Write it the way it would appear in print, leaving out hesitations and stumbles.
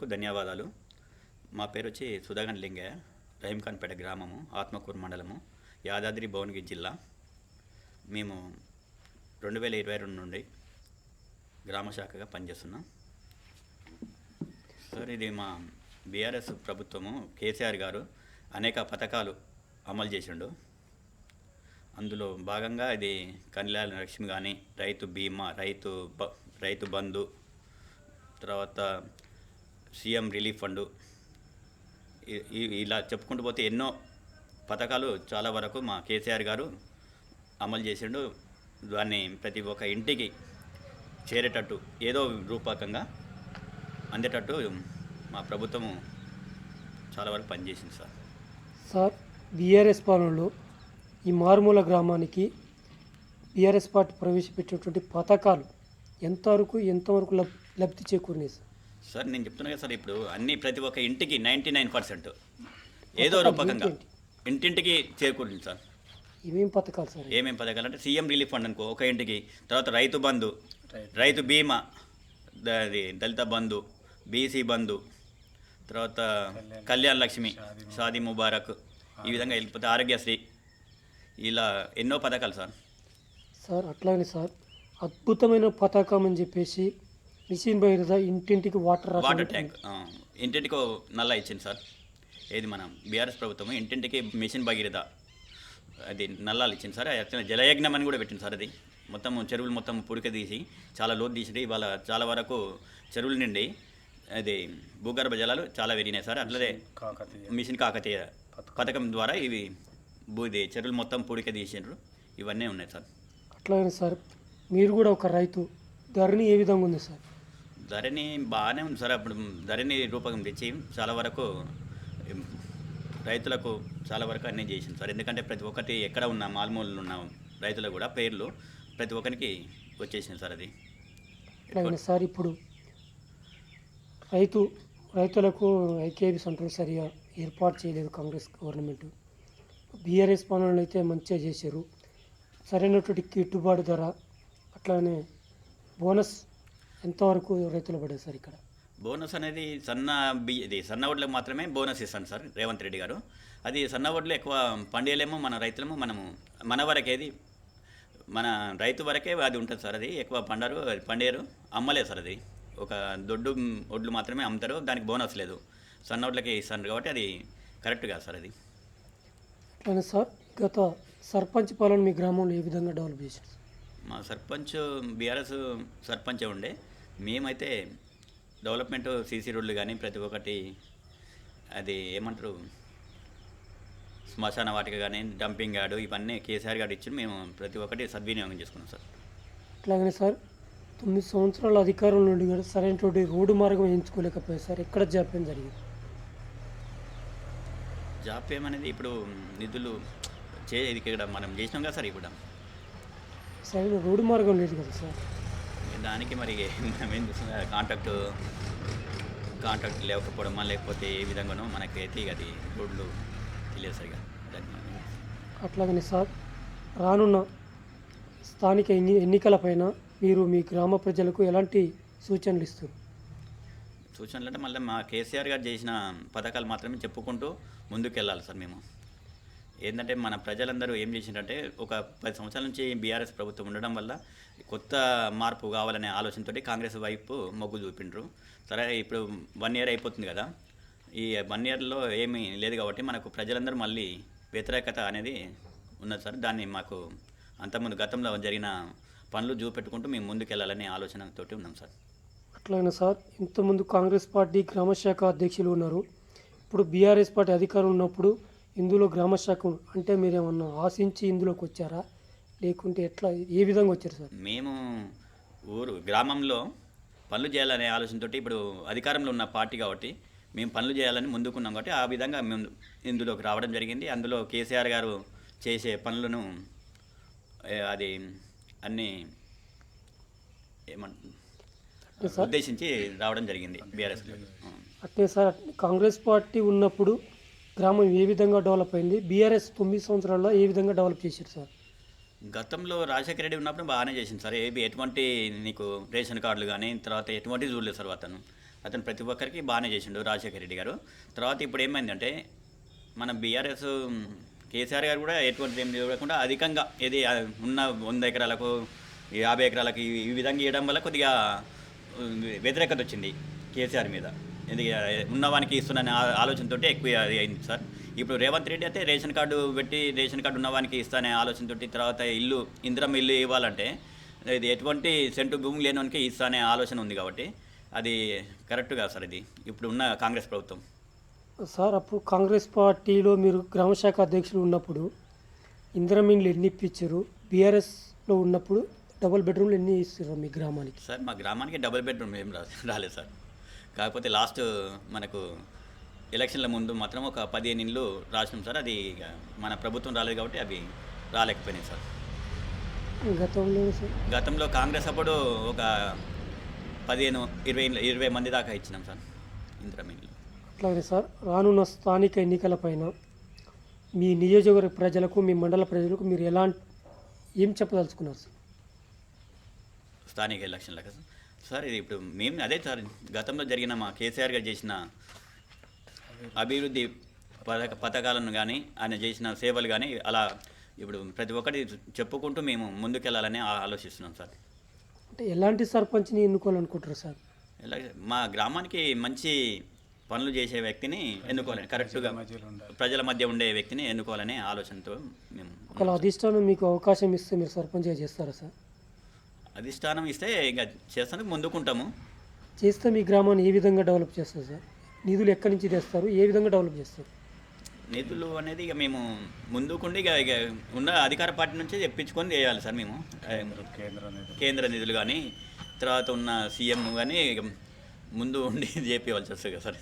మిత్రులకు ధన్యవాదాలు. మా పేరు వచ్చి సుధాగన్ లింగయ్య, రహీంఖాన్పేట గ్రామము, ఆత్మకూరు మండలము, యాదాద్రి భువనగిరి జిల్లా. మేము 2022 నుండి గ్రామ శాఖగా పనిచేస్తున్నాం. సార్, ఇది మా బీఆర్ఎస్ ప్రభుత్వము, కేసీఆర్ గారు అనేక పథకాలు అమలు చేసిండు. అందులో భాగంగా ఇది కళ్యాణ లక్ష్మి కానీ, రైతు బీమా, రైతు బంధు, తర్వాత సీఎం రిలీఫ్ ఫండు, ఇలా చెప్పుకుంటూ పోతే ఎన్నో పథకాలు చాలా వరకు మా కేసీఆర్ గారు అమలు చేసిండు. దాన్ని ప్రతి ఒక్క ఇంటికి చేరేటట్టు ఏదో రూపకంగా అందేటట్టు మా ప్రభుత్వము చాలా వరకు పనిచేసింది సార్. సార్, బీఆర్ఎస్ పాలనలో ఈ మారుమూల గ్రామానికి బీఆర్ఎస్ పార్టీ ప్రవేశపెట్టినటువంటి పథకాలు ఎంతవరకు లబ్ధి చేకూరినాయి సార్? సార్, నేను చెప్తున్నా కదా సార్, ఇప్పుడు ప్రతి ఒక్క ఇంటికి 99% ఏదో రూపకంగా ఇంటింటికి చేకూరింది సార్. ఏమేమి పథకాలు సార్? ఏమేమి పథకాలు అంటే సీఎం రిలీఫ్ ఫండ్ అనుకో ఒక ఇంటికి, తర్వాత రైతు బంధు, రైతు బీమా, దళిత బంధు, బీసీ బంధు, తర్వాత కళ్యాణ లక్ష్మి, షాదీ ముబారక్, ఈ విధంగా వెళ్ళిపోతే ఆరోగ్యశ్రీ, ఇలా ఎన్నో పథకాలు సార్. సార్, అట్లానే సార్ అద్భుతమైన పథకం అని చెప్పేసి మిషన్ భగీరథ ఇంటింటికి వాటర్ ట్యాంక్, ఇంటింటికి నల్ల ఇచ్చింది సార్. ఏది మన బీఆర్ఎస్ ప్రభుత్వం ఇంటింటికి మిషన్ భగీరథ అది నల్లాలు ఇచ్చింది సార్. యాక్చువల్గా జలయజ్ఞం అని కూడా పెట్టింది సార్. అది మొత్తం చెరువులు మొత్తం పుడిక తీసి చాలా లోతు తీసి ఇవాళ చాలా వరకు చెరువుల నుండి అది భూగర్భ జలాలు చాలా పెరిగినాయి సార్. అట్లనే మిషన్ కాకతీయ పథకం ద్వారా ఇవి చెరువులు మొత్తం పూడిక తీసిండ్రు. ఇవన్నీ ఉన్నాయి సార్. అట్లాగే సార్, మీరు కూడా ఒక రైతు, ధరణి ఏ విధంగా ఉంది సార్? ధరణి బాగానే ఉంది సార్. అప్పుడు ధరణి రూపకం తెచ్చి చాలా వరకు రైతులకు చాలా వరకు అన్నీ చేసింది సార్. ఎందుకంటే ప్రతి ఒక్కటి ఎక్కడ ఉన్న మాల్మూలలో ఉన్న రైతులకు కూడా పేర్లు ప్రతి ఒక్కరికి వచ్చేసింది సార్. అది అట్లాగే సార్, ఇప్పుడు రైతులకు ఐకేబీ సెంటర్లు సరిగా ఏర్పాటు చేయలేదు కాంగ్రెస్ గవర్నమెంట్. బీఆర్ఎస్ పనులను అయితే మంచిగా చేశారు. సరైనటువంటి గిట్టుబాటు ధర, అట్లానే బోనస్ ఎంతవరకు రైతులు పడేది సార్? ఇక్కడ బోనస్ అనేది సన్న వడ్లకు మాత్రమే బోనస్ ఇస్తాను సార్ రేవంత్ రెడ్డి గారు. అది సన్న వడ్లు ఎక్కువ పండియలేమో మన రైతులము, మన వరకేది మన రైతు వరకే అది ఉంటుంది సార్. అది ఎక్కువ పండియరు, అమ్మలేదు సార్. అది ఒక దొడ్డు వడ్లు మాత్రమే అమ్ముతారు, దానికి బోనస్ లేదు. సన్న వడ్లకి ఇస్తాను కాబట్టి అది కరెక్ట్ కాదు సార్. అది అట్లానే సార్, గత సర్పంచ్ పాలన మీ గ్రామంలో ఏ విధంగా డెవలప్ చేశారు? మా సర్పంచ్ బీఆర్ఎస్ సర్పంచే ఉండే. మేమైతే డెవలప్మెంట్ సీసీ రోడ్లు కానీ ప్రతి ఒక్కటి అది ఏమంటారు శ్మశాన వాటిక కానీ డంపింగ్ యార్డు ఇవన్నీ కేసీఆర్ గారు ఇచ్చి మేము ప్రతి ఒక్కటి సద్వినియోగం చేసుకున్నాం సార్. అట్లాగనే సార్, 9 సంవత్సరాల అధికారం నుండి కూడా సరైనటువంటి రోడ్డు మార్గం ఎంచుకోలేకపోయారు సార్. ఎక్కడ జాప్యం జరిగింది? జాప్యం అనేది ఇప్పుడు నిధులు ఇది ఇక్కడ మనం చేసినాం కదా సార్. ఇప్పుడు సరైన రోడ్డు మార్గం లేదు కదా సార్. దానికి మరి మనం ఏం చూస్తున్నా కాంట్రాక్ట్ లేకపోవడమా లేకపోతే ఏ విధంగానో మనకి అయితే అది రోడ్లు తెలియదు సరిగా. అట్లాగనే సార్, రానున్న స్థానిక ఎన్నికలపైన మీరు మీ గ్రామ ప్రజలకు ఎలాంటి సూచనలు ఇస్తారు? సూచనలు అంటే మళ్ళీ మా కేసీఆర్ గారు చేసిన పథకాలు మాత్రమే చెప్పుకుంటూ ముందుకెళ్ళాలి సార్. మేము ఏంటంటే మన ప్రజలందరూ ఏం చేసిందంటే ఒక 10 సంవత్సరాల నుంచి బీఆర్ఎస్ ప్రభుత్వం ఉండడం వల్ల కొత్త మార్పు కావాలనే ఆలోచనతో కాంగ్రెస్ వైపు మొగ్గు చూపిండ్రు. సరే, ఇప్పుడు 1 year అయిపోతుంది కదా. ఈ 1 yearలో ఏమీ లేదు కాబట్టి మనకు ప్రజలందరూ మళ్ళీ వ్యతిరేకత అనేది ఉన్నది సార్. దాన్ని మాకు అంతకుముందు గతంలో జరిగిన పనులు చూపెట్టుకుంటూ మేము ముందుకెళ్ళాలనే ఆలోచనతోటి ఉన్నాం సార్. అట్లయినా సార్, ఇంతకుముందు కాంగ్రెస్ పార్టీ గ్రామశాఖ అధ్యక్షులు ఉన్నారు. ఇప్పుడు బీఆర్ఎస్ పార్టీ అధికారం ఉన్నప్పుడు ఇందులో గ్రామశాఖ అంటే మీరేమన్నా ఆశించి ఇందులోకి వచ్చారా, లేకుంటే ఎట్లా ఏ విధంగా వచ్చారు సార్? మేము గ్రామంలో పనులు చేయాలనే ఆలోచనతో ఇప్పుడు అధికారంలో ఉన్న పార్టీ కాబట్టి మేము పనులు చేయాలని ముందుకున్నాం కాబట్టి ఆ విధంగా మేము ఇందులోకి రావడం జరిగింది. అందులో కేసీఆర్ గారు చేసే పనులను అది అన్నీ ఉద్దేశించి రావడం జరిగింది బీఆర్ఎస్. అంటే సార్, కాంగ్రెస్ పార్టీ ఉన్నప్పుడు గ్రామం ఏ విధంగా డెవలప్ అయింది? బీఆర్ఎస్ 9 సంవత్సరాల్లో ఏ విధంగా డెవలప్ చేశారు సార్? గతంలో రాజశేఖర రెడ్డి ఉన్నప్పుడు బాగానే చేసింది సార్. ఎటువంటి నీకు రేషన్ కార్డులు కానీ తర్వాత ఎటువంటి చూడలేదు సార్. అతను అతను ప్రతి ఒక్కరికి బాగానే చేసిండు రాజశేఖర రెడ్డి గారు. తర్వాత ఇప్పుడు ఏమైందంటే మన బీఆర్ఎస్ కేసీఆర్ గారు కూడా ఎటువంటి ఏం చూడకుండా అధికంగా ఇది ఉన్న 100 ఎకరాలకు 50 ఎకరాలకు ఈ విధంగా ఇవ్వడం వల్ల కొద్దిగా వ్యతిరేకత వచ్చింది కేసీఆర్ మీద. ఇది ఉన్నవానికి ఇస్తున్న ఆలోచనతో ఎక్కువ అది అయింది సార్. ఇప్పుడు రేవంత్ రెడ్డి అయితే రేషన్ కార్డు పెట్టి రేషన్ కార్డు ఉన్నవానికి ఇస్తానే ఆలోచనతో, తర్వాత ఇల్లు ఇందిరమ్మ ఇల్లు ఇవ్వాలంటే ఇది ఎటువంటి సెంటు భూమి లేనివానికి ఇస్తానే ఆలోచన ఉంది కాబట్టి అది కరెక్ట్ కాదు సార్. ఇది ఇప్పుడు ఉన్న కాంగ్రెస్ ప్రభుత్వం. సార్ అప్పుడు కాంగ్రెస్ పార్టీలో మీరు గ్రామశాఖ అధ్యక్షులు ఉన్నప్పుడు ఇందిరమిండ్లు ఎన్ని ఇప్పించారు? బీఆర్ఎస్లో ఉన్నప్పుడు డబుల్ బెడ్రూమ్లు ఎన్ని ఇస్తారు మీ గ్రామానికి? సార్ మా గ్రామానికి డబుల్ బెడ్రూమ్ ఏం రాలేదు సార్. కాకపోతే లాస్ట్ మనకు ఎలక్షన్ల ముందు మాత్రం ఒక 15 ఇండ్లు రాసినాం సార్. అది ఇక మన ప్రభుత్వం రాలేదు కాబట్టి అవి రాలేకపోయినాయి సార్. గతంలో సార్ గతంలో కాంగ్రెస్ అప్పుడు ఒక 15-20 మంది దాకా ఇచ్చినాం సార్ ఇందిరమ్మ ఇండ్లు. అట్లాగే సార్ రానున్న స్థానిక ఎన్నికలపైన మీ నియోజకవర్గ ప్రజలకు, మీ మండల ప్రజలకు మీరు ఏం చెప్పదలుచుకున్నారు సార్? స్థానిక ఎలక్షన్లకు సార్ ఇది ఇప్పుడు మేము అదే సార్ గతంలో జరిగిన మా కేసీఆర్ గారు చేసిన అభివృద్ధి పథకాలను కానీ ఆయన చేసిన సేవలు కానీ అలా ఇప్పుడు ప్రతి ఒక్కటి చెప్పుకుంటూ మేము ముందుకెళ్ళాలని ఆలోచిస్తున్నాం సార్. అంటే ఎలాంటి సర్పంచ్ని ఎన్నుకోవాలనుకుంటారు సార్? ఇలా మా గ్రామానికి మంచి పనులు చేసే వ్యక్తిని ఎన్నుకోవాలని, కరెక్ట్గా ప్రజల మధ్య ఉండే వ్యక్తిని ఎన్నుకోవాలనే ఆలోచనతో మేము. ఒకవేళ అధిష్టానం మీకు అవకాశం ఇస్తే మీరు సర్పంచ్గా చేస్తారా సార్? అధిష్టానం ఇస్తే ఇంకా చేస్తానికి ముందుకుంటాము. చేస్తే మీ గ్రామాన్ని ఏ విధంగా డెవలప్ చేస్తారు సార్? నిధులు ఎక్కడి నుంచి తెస్తారు? ఏ విధంగా డెవలప్ చేస్తారు? నిధులు అనేది ఇక మేము ముందుకుండి ఇక ఉన్న అధికార పార్టీ నుంచి తెప్పించుకొని చేయాలి సార్. మేము కేంద్ర నిధులు కానీ తర్వాత ఉన్న సీఎం కానీ ముందు ఉండి చేపించవలసి వస్తుంది కదా సార్.